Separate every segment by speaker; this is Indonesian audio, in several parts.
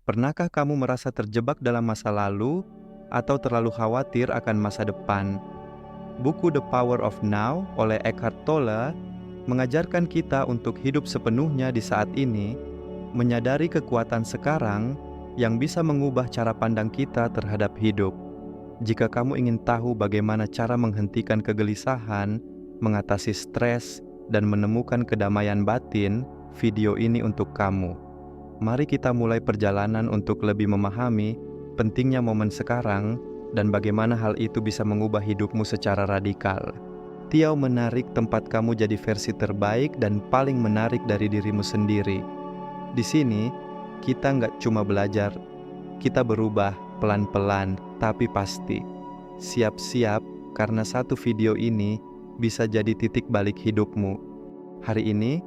Speaker 1: Pernahkah kamu merasa terjebak dalam masa lalu atau terlalu khawatir akan masa depan? Buku The Power of Now oleh Eckhart Tolle mengajarkan kita untuk hidup sepenuhnya di saat ini, menyadari kekuatan sekarang yang bisa mengubah cara pandang kita terhadap hidup. Jika kamu ingin tahu bagaimana cara menghentikan kegelisahan, mengatasi stres, dan menemukan kedamaian batin, video ini untuk kamu. Mari kita mulai perjalanan untuk lebih memahami pentingnya momen sekarang dan bagaimana hal itu bisa mengubah hidupmu secara radikal. Tiau menarik tempat kamu jadi versi terbaik dan paling menarik dari dirimu sendiri. Di sini, kita nggak cuma belajar, kita berubah pelan-pelan, tapi pasti. Siap-siap, karena satu video ini bisa jadi titik balik hidupmu. Hari ini,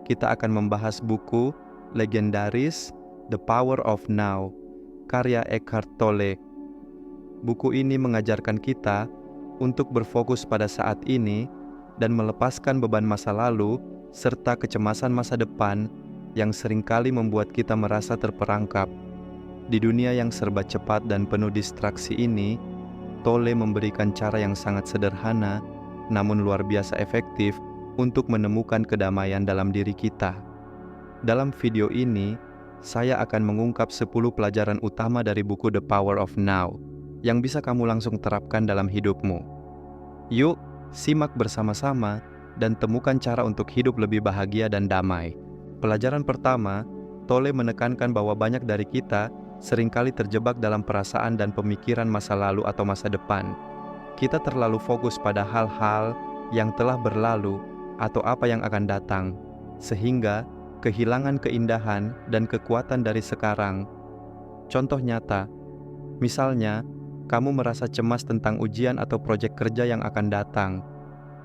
Speaker 1: kita akan membahas buku legendaris The Power of Now, karya Eckhart Tolle. Buku ini mengajarkan kita untuk berfokus pada saat ini dan melepaskan beban masa lalu serta kecemasan masa depan yang seringkali membuat kita merasa terperangkap. Di dunia yang serba cepat dan penuh distraksi ini, Tolle memberikan cara yang sangat sederhana namun luar biasa efektif untuk menemukan kedamaian dalam diri kita. Dalam video ini, saya akan mengungkap 10 pelajaran utama dari buku The Power of Now yang bisa kamu langsung terapkan dalam hidupmu. Yuk, simak bersama-sama dan temukan cara untuk hidup lebih bahagia dan damai. Pelajaran pertama, Tolle menekankan bahwa banyak dari kita seringkali terjebak dalam perasaan dan pemikiran masa lalu atau masa depan. Kita terlalu fokus pada hal-hal yang telah berlalu atau apa yang akan datang, sehingga kehilangan keindahan dan kekuatan dari sekarang. Contoh nyata, misalnya, kamu merasa cemas tentang ujian atau proyek kerja yang akan datang.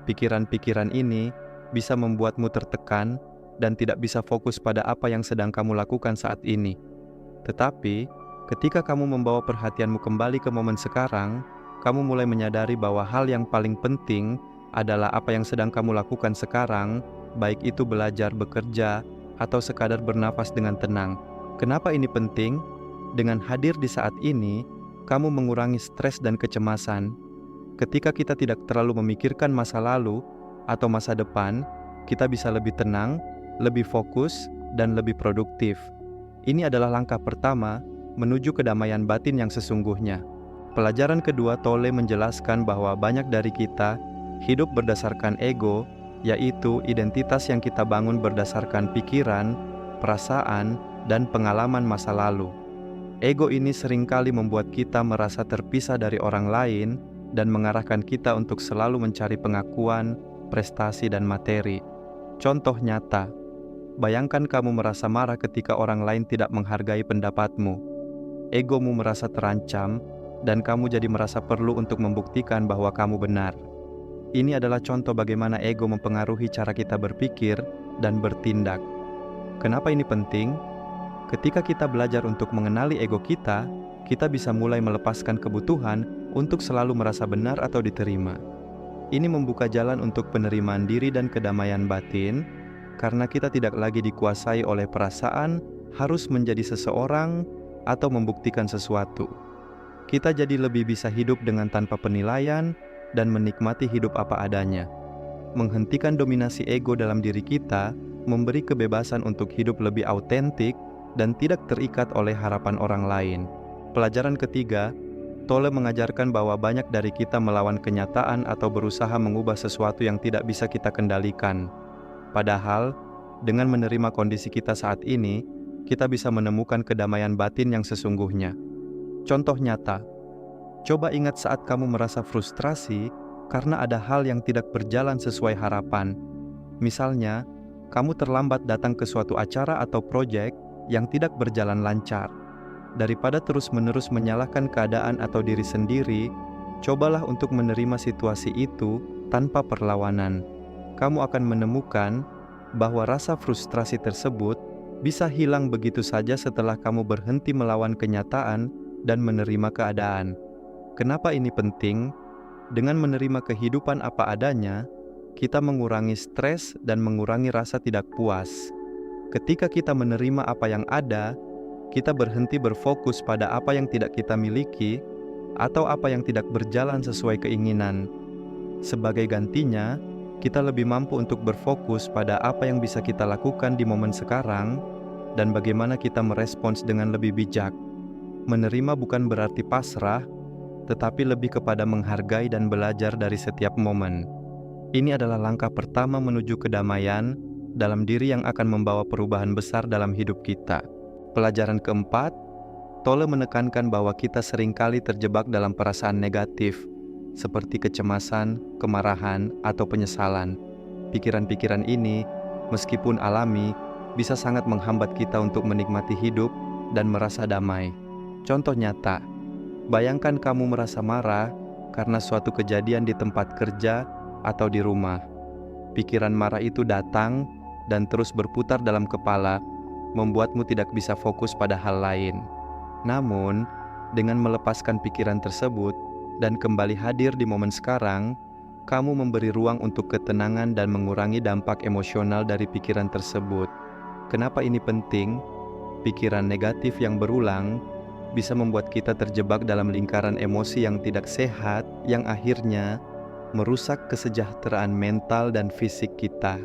Speaker 1: Pikiran-pikiran ini bisa membuatmu tertekan dan tidak bisa fokus pada apa yang sedang kamu lakukan saat ini. Tetapi, ketika kamu membawa perhatianmu kembali ke momen sekarang, kamu mulai menyadari bahwa hal yang paling penting adalah apa yang sedang kamu lakukan sekarang, baik itu belajar, bekerja, atau sekadar bernafas dengan tenang. Kenapa ini penting? Dengan hadir di saat ini, kamu mengurangi stres dan kecemasan. Ketika kita tidak terlalu memikirkan masa lalu atau masa depan, kita bisa lebih tenang, lebih fokus, dan lebih produktif. Ini adalah langkah pertama menuju kedamaian batin yang sesungguhnya. Pelajaran kedua, Tolle menjelaskan bahwa banyak dari kita hidup berdasarkan ego, yaitu identitas yang kita bangun berdasarkan pikiran, perasaan, dan pengalaman masa lalu. Ego ini seringkali membuat kita merasa terpisah dari orang lain dan mengarahkan kita untuk selalu mencari pengakuan, prestasi, dan materi. Contoh nyata, bayangkan kamu merasa marah ketika orang lain tidak menghargai pendapatmu. Egomu merasa terancam, dan kamu jadi merasa perlu untuk membuktikan bahwa kamu benar. Ini adalah contoh bagaimana ego mempengaruhi cara kita berpikir dan bertindak. Kenapa ini penting? Ketika kita belajar untuk mengenali ego kita, kita bisa mulai melepaskan kebutuhan untuk selalu merasa benar atau diterima. Ini membuka jalan untuk penerimaan diri dan kedamaian batin, karena kita tidak lagi dikuasai oleh perasaan harus menjadi seseorang atau membuktikan sesuatu. Kita jadi lebih bisa hidup dengan tanpa penilaian dan menikmati hidup apa adanya. Menghentikan dominasi ego dalam diri kita memberi kebebasan untuk hidup lebih autentik dan tidak terikat oleh harapan orang lain. Pelajaran ketiga, Tolle mengajarkan bahwa banyak dari kita melawan kenyataan atau berusaha mengubah sesuatu yang tidak bisa kita kendalikan. Padahal, dengan menerima kondisi kita saat ini, kita bisa menemukan kedamaian batin yang sesungguhnya. Contoh nyata, coba ingat saat kamu merasa frustrasi karena ada hal yang tidak berjalan sesuai harapan. Misalnya, kamu terlambat datang ke suatu acara atau proyek yang tidak berjalan lancar. Daripada terus-menerus menyalahkan keadaan atau diri sendiri, cobalah untuk menerima situasi itu tanpa perlawanan. Kamu akan menemukan bahwa rasa frustrasi tersebut bisa hilang begitu saja setelah kamu berhenti melawan kenyataan dan menerima keadaan. Kenapa ini penting? Dengan menerima kehidupan apa adanya, kita mengurangi stres dan mengurangi rasa tidak puas. Ketika kita menerima apa yang ada, kita berhenti berfokus pada apa yang tidak kita miliki atau apa yang tidak berjalan sesuai keinginan. Sebagai gantinya, kita lebih mampu untuk berfokus pada apa yang bisa kita lakukan di momen sekarang dan bagaimana kita merespons dengan lebih bijak. Menerima bukan berarti pasrah, tetapi lebih kepada menghargai dan belajar dari setiap momen. Ini adalah langkah pertama menuju kedamaian dalam diri yang akan membawa perubahan besar dalam hidup kita. Pelajaran keempat, Tolle menekankan bahwa kita seringkali terjebak dalam perasaan negatif, seperti kecemasan, kemarahan, atau penyesalan. Pikiran-pikiran ini, meskipun alami, bisa sangat menghambat kita untuk menikmati hidup dan merasa damai. Contoh nyata, bayangkan kamu merasa marah karena suatu kejadian di tempat kerja atau di rumah. Pikiran marah itu datang dan terus berputar dalam kepala, membuatmu tidak bisa fokus pada hal lain. Namun, dengan melepaskan pikiran tersebut dan kembali hadir di momen sekarang, kamu memberi ruang untuk ketenangan dan mengurangi dampak emosional dari pikiran tersebut. Kenapa ini penting? Pikiran negatif yang berulang bisa membuat kita terjebak dalam lingkaran emosi yang tidak sehat, yang akhirnya merusak kesejahteraan mental dan fisik kita.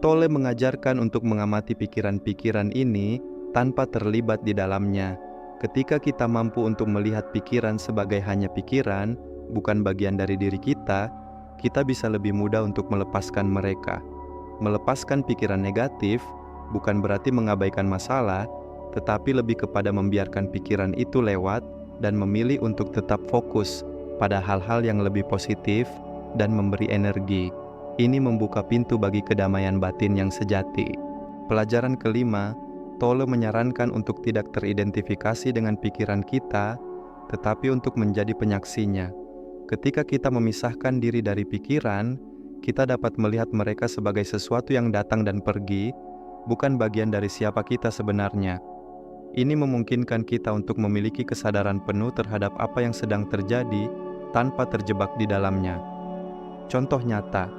Speaker 1: Tolle mengajarkan untuk mengamati pikiran-pikiran ini tanpa terlibat di dalamnya. Ketika kita mampu untuk melihat pikiran sebagai hanya pikiran, bukan bagian dari diri kita bisa lebih mudah untuk melepaskan mereka. Melepaskan pikiran negatif bukan berarti mengabaikan masalah, tetapi lebih kepada membiarkan pikiran itu lewat dan memilih untuk tetap fokus pada hal-hal yang lebih positif dan memberi energi. Ini membuka pintu bagi kedamaian batin yang sejati. Pelajaran kelima, Tolle menyarankan untuk tidak teridentifikasi dengan pikiran kita, tetapi untuk menjadi penyaksinya. Ketika kita memisahkan diri dari pikiran, kita dapat melihat mereka sebagai sesuatu yang datang dan pergi, bukan bagian dari siapa kita sebenarnya. Ini memungkinkan kita untuk memiliki kesadaran penuh terhadap apa yang sedang terjadi tanpa terjebak di dalamnya. Contoh nyata,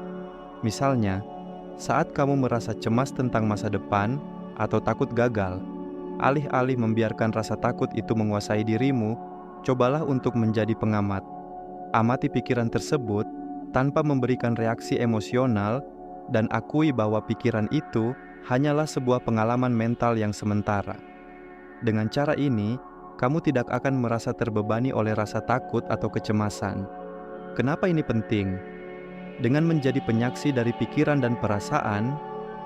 Speaker 1: misalnya, saat kamu merasa cemas tentang masa depan atau takut gagal, alih-alih membiarkan rasa takut itu menguasai dirimu, cobalah untuk menjadi pengamat. Amati pikiran tersebut tanpa memberikan reaksi emosional dan akui bahwa pikiran itu hanyalah sebuah pengalaman mental yang sementara. Dengan cara ini, kamu tidak akan merasa terbebani oleh rasa takut atau kecemasan. Kenapa ini penting? Dengan menjadi penyaksi dari pikiran dan perasaan,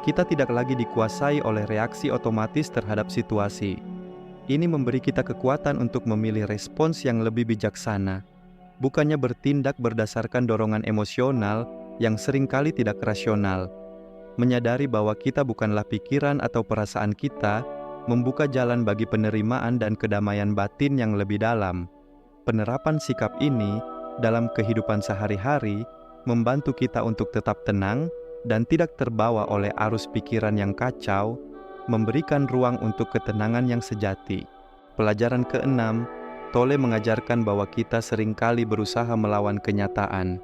Speaker 1: kita tidak lagi dikuasai oleh reaksi otomatis terhadap situasi. Ini memberi kita kekuatan untuk memilih respons yang lebih bijaksana, bukannya bertindak berdasarkan dorongan emosional yang seringkali tidak rasional. Menyadari bahwa kita bukanlah pikiran atau perasaan kita, membuka jalan bagi penerimaan dan kedamaian batin yang lebih dalam. Penerapan sikap ini dalam kehidupan sehari-hari membantu kita untuk tetap tenang dan tidak terbawa oleh arus pikiran yang kacau, memberikan ruang untuk ketenangan yang sejati. Pelajaran keenam, Tolle mengajarkan bahwa kita seringkali berusaha melawan kenyataan,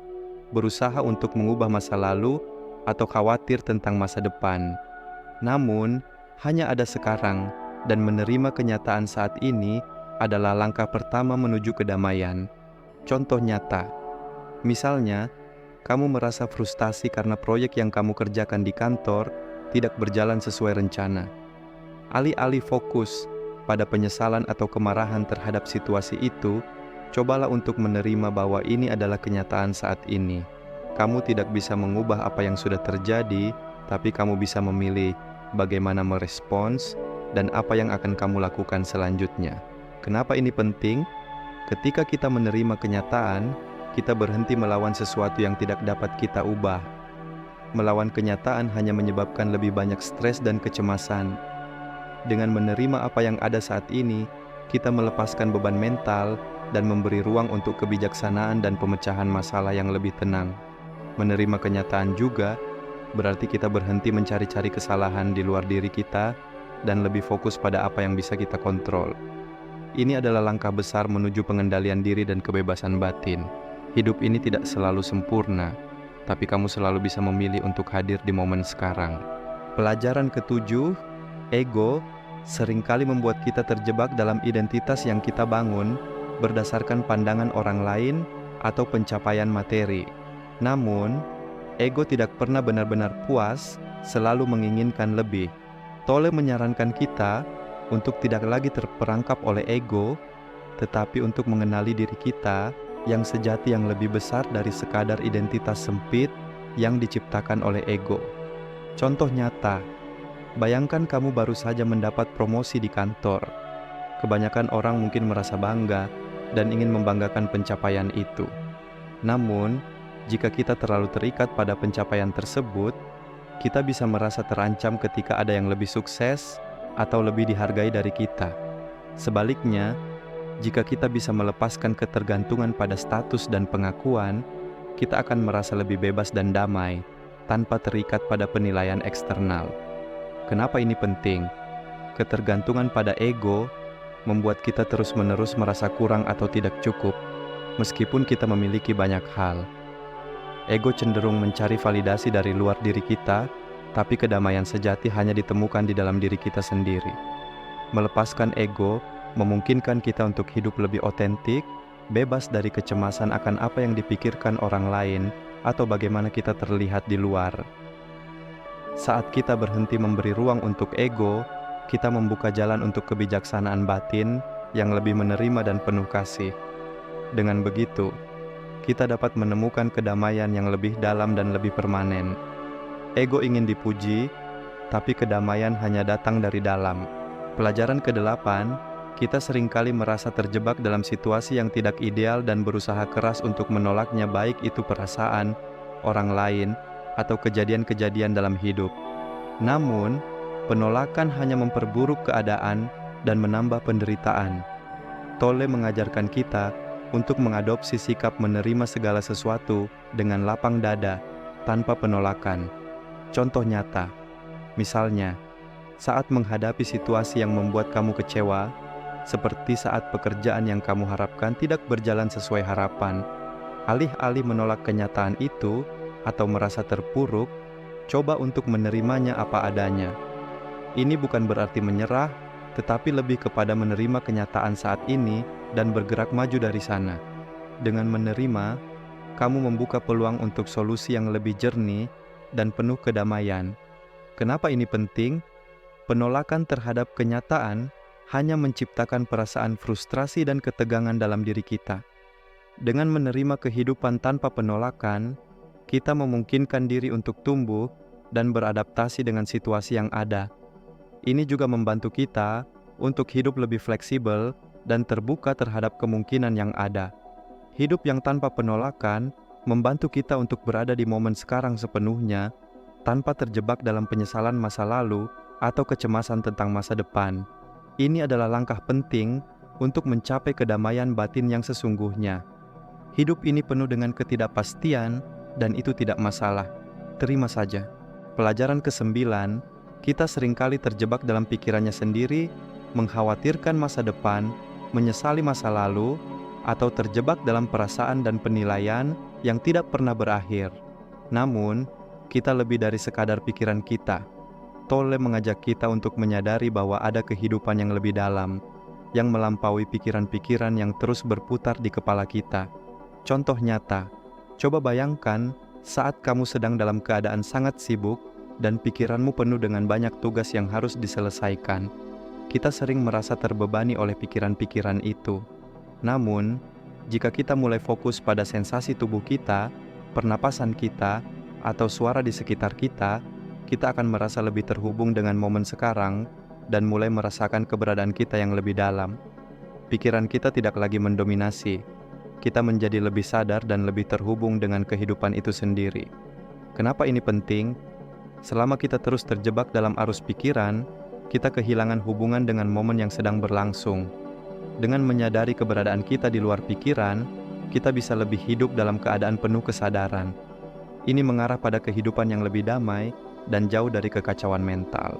Speaker 1: berusaha untuk mengubah masa lalu atau khawatir tentang masa depan. Namun, hanya ada sekarang, dan menerima kenyataan saat ini adalah langkah pertama menuju kedamaian. Contoh nyata, misalnya, kamu merasa frustasi karena proyek yang kamu kerjakan di kantor tidak berjalan sesuai rencana. Alih-alih fokus pada penyesalan atau kemarahan terhadap situasi itu, cobalah untuk menerima bahwa ini adalah kenyataan saat ini. Kamu tidak bisa mengubah apa yang sudah terjadi, tapi kamu bisa memilih bagaimana merespons dan apa yang akan kamu lakukan selanjutnya. Kenapa ini penting? Ketika kita menerima kenyataan, kita berhenti melawan sesuatu yang tidak dapat kita ubah. Melawan kenyataan hanya menyebabkan lebih banyak stres dan kecemasan. Dengan menerima apa yang ada saat ini, kita melepaskan beban mental dan memberi ruang untuk kebijaksanaan dan pemecahan masalah yang lebih tenang. Menerima kenyataan juga berarti kita berhenti mencari-cari kesalahan di luar diri kita dan lebih fokus pada apa yang bisa kita kontrol. Ini adalah langkah besar menuju pengendalian diri dan kebebasan batin. Hidup ini tidak selalu sempurna, tapi kamu selalu bisa memilih untuk hadir di momen sekarang. Pelajaran ketujuh, ego seringkali membuat kita terjebak dalam identitas yang kita bangun berdasarkan pandangan orang lain atau pencapaian materi. Namun, ego tidak pernah benar-benar puas, selalu menginginkan lebih. Tolle menyarankan kita untuk tidak lagi terperangkap oleh ego, tetapi untuk mengenali diri kita yang sejati yang lebih besar dari sekadar identitas sempit yang diciptakan oleh ego. Contoh nyata, bayangkan kamu baru saja mendapat promosi di kantor. Kebanyakan orang mungkin merasa bangga dan ingin membanggakan pencapaian itu. Namun, jika kita terlalu terikat pada pencapaian tersebut, kita bisa merasa terancam ketika ada yang lebih sukses atau lebih dihargai dari kita. Sebaliknya, jika kita bisa melepaskan ketergantungan pada status dan pengakuan, kita akan merasa lebih bebas dan damai, tanpa terikat pada penilaian eksternal. Kenapa ini penting? Ketergantungan pada ego membuat kita terus-menerus merasa kurang atau tidak cukup, meskipun kita memiliki banyak hal. Ego cenderung mencari validasi dari luar diri kita, tapi kedamaian sejati hanya ditemukan di dalam diri kita sendiri. Melepaskan ego memungkinkan kita untuk hidup lebih otentik, bebas dari kecemasan akan apa yang dipikirkan orang lain atau bagaimana kita terlihat di luar. Saat kita berhenti memberi ruang untuk ego, kita membuka jalan untuk kebijaksanaan batin yang lebih menerima dan penuh kasih. Dengan begitu, kita dapat menemukan kedamaian yang lebih dalam dan lebih permanen. Ego ingin dipuji, tapi kedamaian hanya datang dari dalam. Pelajaran ke-8, kita seringkali merasa terjebak dalam situasi yang tidak ideal dan berusaha keras untuk menolaknya, baik itu perasaan, orang lain, atau kejadian-kejadian dalam hidup. Namun, penolakan hanya memperburuk keadaan dan menambah penderitaan. Tolle mengajarkan kita untuk mengadopsi sikap menerima segala sesuatu dengan lapang dada, tanpa penolakan. Contoh nyata, misalnya, saat menghadapi situasi yang membuat kamu kecewa, seperti saat pekerjaan yang kamu harapkan tidak berjalan sesuai harapan, alih-alih menolak kenyataan itu atau merasa terpuruk, coba untuk menerimanya apa adanya. Ini bukan berarti menyerah, tetapi lebih kepada menerima kenyataan saat ini dan bergerak maju dari sana. Dengan menerima, kamu membuka peluang untuk solusi yang lebih jernih dan penuh kedamaian. Kenapa ini penting? Penolakan terhadap kenyataan hanya menciptakan perasaan frustrasi dan ketegangan dalam diri kita. Dengan menerima kehidupan tanpa penolakan, kita memungkinkan diri untuk tumbuh dan beradaptasi dengan situasi yang ada. Ini juga membantu kita untuk hidup lebih fleksibel dan terbuka terhadap kemungkinan yang ada. Hidup yang tanpa penolakan membantu kita untuk berada di momen sekarang sepenuhnya, tanpa terjebak dalam penyesalan masa lalu atau kecemasan tentang masa depan. Ini adalah langkah penting untuk mencapai kedamaian batin yang sesungguhnya. Hidup ini penuh dengan ketidakpastian dan itu tidak masalah. Terima saja. Pelajaran ke-9, kita seringkali terjebak dalam pikirannya sendiri, mengkhawatirkan masa depan, menyesali masa lalu, atau terjebak dalam perasaan dan penilaian yang tidak pernah berakhir. Namun, kita lebih dari sekadar pikiran kita. Tolle mengajak kita untuk menyadari bahwa ada kehidupan yang lebih dalam, yang melampaui pikiran-pikiran yang terus berputar di kepala kita. Contoh nyata, coba bayangkan saat kamu sedang dalam keadaan sangat sibuk dan pikiranmu penuh dengan banyak tugas yang harus diselesaikan. Kita sering merasa terbebani oleh pikiran-pikiran itu. Namun, jika kita mulai fokus pada sensasi tubuh kita, pernapasan kita, atau suara di sekitar kita, kita akan merasa lebih terhubung dengan momen sekarang dan mulai merasakan keberadaan kita yang lebih dalam. Pikiran kita tidak lagi mendominasi. Kita menjadi lebih sadar dan lebih terhubung dengan kehidupan itu sendiri. Kenapa ini penting? Selama kita terus terjebak dalam arus pikiran, kita kehilangan hubungan dengan momen yang sedang berlangsung. Dengan menyadari keberadaan kita di luar pikiran, kita bisa lebih hidup dalam keadaan penuh kesadaran. Ini mengarah pada kehidupan yang lebih damai dan jauh dari kekacauan mental.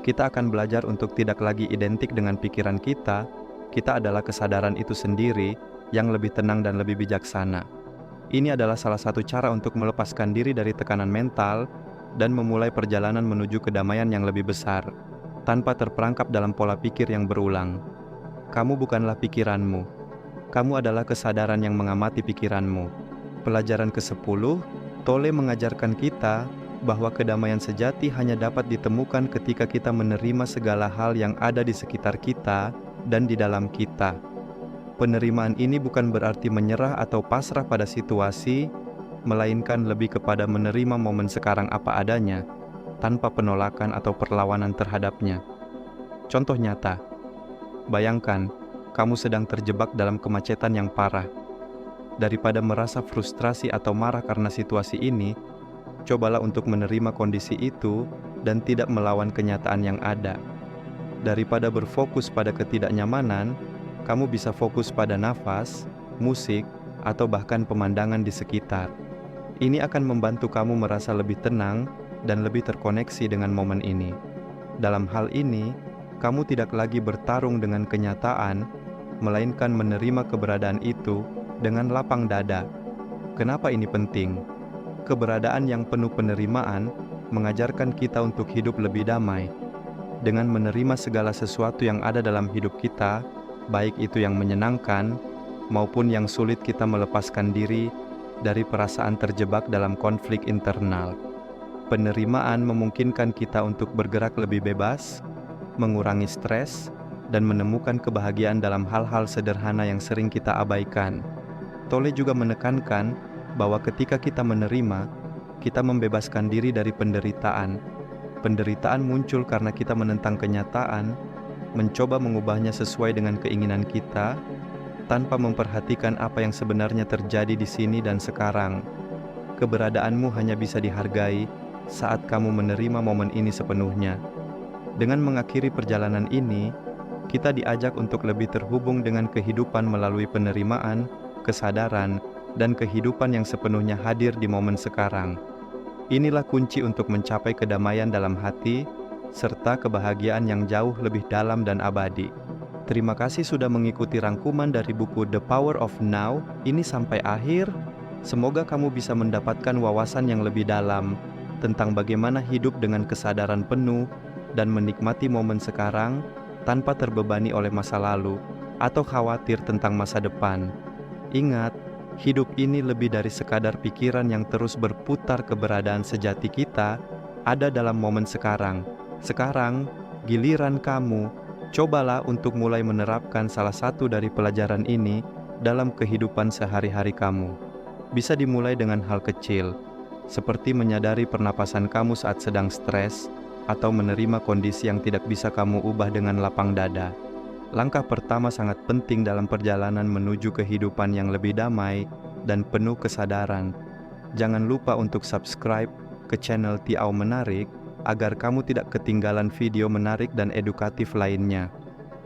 Speaker 1: Kita akan belajar untuk tidak lagi identik dengan pikiran kita adalah kesadaran itu sendiri yang lebih tenang dan lebih bijaksana. Ini adalah salah satu cara untuk melepaskan diri dari tekanan mental dan memulai perjalanan menuju kedamaian yang lebih besar. tanpa terperangkap dalam pola pikir yang berulang. Kamu bukanlah pikiranmu. Kamu adalah kesadaran yang mengamati pikiranmu. Pelajaran ke-10, Tolle mengajarkan kita bahwa kedamaian sejati hanya dapat ditemukan ketika kita menerima segala hal yang ada di sekitar kita dan di dalam kita. Penerimaan ini bukan berarti menyerah atau pasrah pada situasi, melainkan lebih kepada menerima momen sekarang apa adanya, tanpa penolakan atau perlawanan terhadapnya. Contoh nyata, bayangkan kamu sedang terjebak dalam kemacetan yang parah. Daripada merasa frustrasi atau marah karena situasi ini, cobalah untuk menerima kondisi itu dan tidak melawan kenyataan yang ada. Daripada berfokus pada ketidaknyamanan, kamu bisa fokus pada nafas, musik, atau bahkan pemandangan di sekitar. Ini akan membantu kamu merasa lebih tenang dan lebih terkoneksi dengan momen ini. Dalam hal ini, kamu tidak lagi bertarung dengan kenyataan, melainkan menerima keberadaan itu dengan lapang dada. Kenapa ini penting? Keberadaan yang penuh penerimaan mengajarkan kita untuk hidup lebih damai. Dengan menerima segala sesuatu yang ada dalam hidup kita, baik itu yang menyenangkan maupun yang sulit, kita melepaskan diri dari perasaan terjebak dalam konflik internal. Penerimaan memungkinkan kita untuk bergerak lebih bebas, mengurangi stres, dan menemukan kebahagiaan dalam hal-hal sederhana yang sering kita abaikan. Tolle juga menekankan bahwa ketika kita menerima, kita membebaskan diri dari penderitaan. Penderitaan muncul karena kita menentang kenyataan, mencoba mengubahnya sesuai dengan keinginan kita, tanpa memperhatikan apa yang sebenarnya terjadi di sini dan sekarang. Keberadaanmu hanya bisa dihargai saat kamu menerima momen ini sepenuhnya. Dengan mengakhiri perjalanan ini, kita diajak untuk lebih terhubung dengan kehidupan melalui penerimaan, kesadaran, dan kehidupan yang sepenuhnya hadir di momen sekarang. Inilah kunci untuk mencapai kedamaian dalam hati, serta kebahagiaan yang jauh lebih dalam dan abadi. Terima kasih sudah mengikuti rangkuman dari buku The Power of Now ini sampai akhir. Semoga kamu bisa mendapatkan wawasan yang lebih dalam tentang bagaimana hidup dengan kesadaran penuh dan menikmati momen sekarang tanpa terbebani oleh masa lalu atau khawatir tentang masa depan. Ingat, hidup ini lebih dari sekadar pikiran yang terus berputar. Keberadaan sejati kita ada dalam momen sekarang. Sekarang, giliran kamu. Cobalah untuk mulai menerapkan salah satu dari pelajaran ini dalam kehidupan sehari-hari kamu. Bisa dimulai dengan hal kecil, seperti menyadari pernapasan kamu saat sedang stres, atau menerima kondisi yang tidak bisa kamu ubah dengan lapang dada. Langkah pertama sangat penting dalam perjalanan menuju kehidupan yang lebih damai dan penuh kesadaran. Jangan lupa untuk subscribe ke channel Tiau Menarik agar kamu tidak ketinggalan video menarik dan edukatif lainnya.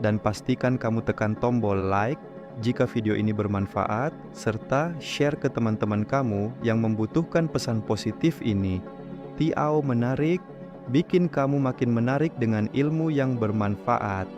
Speaker 1: Dan pastikan kamu tekan tombol like jika video ini bermanfaat, serta share ke teman-teman kamu yang membutuhkan pesan positif ini. Tiau Menarik, bikin kamu makin menarik dengan ilmu yang bermanfaat.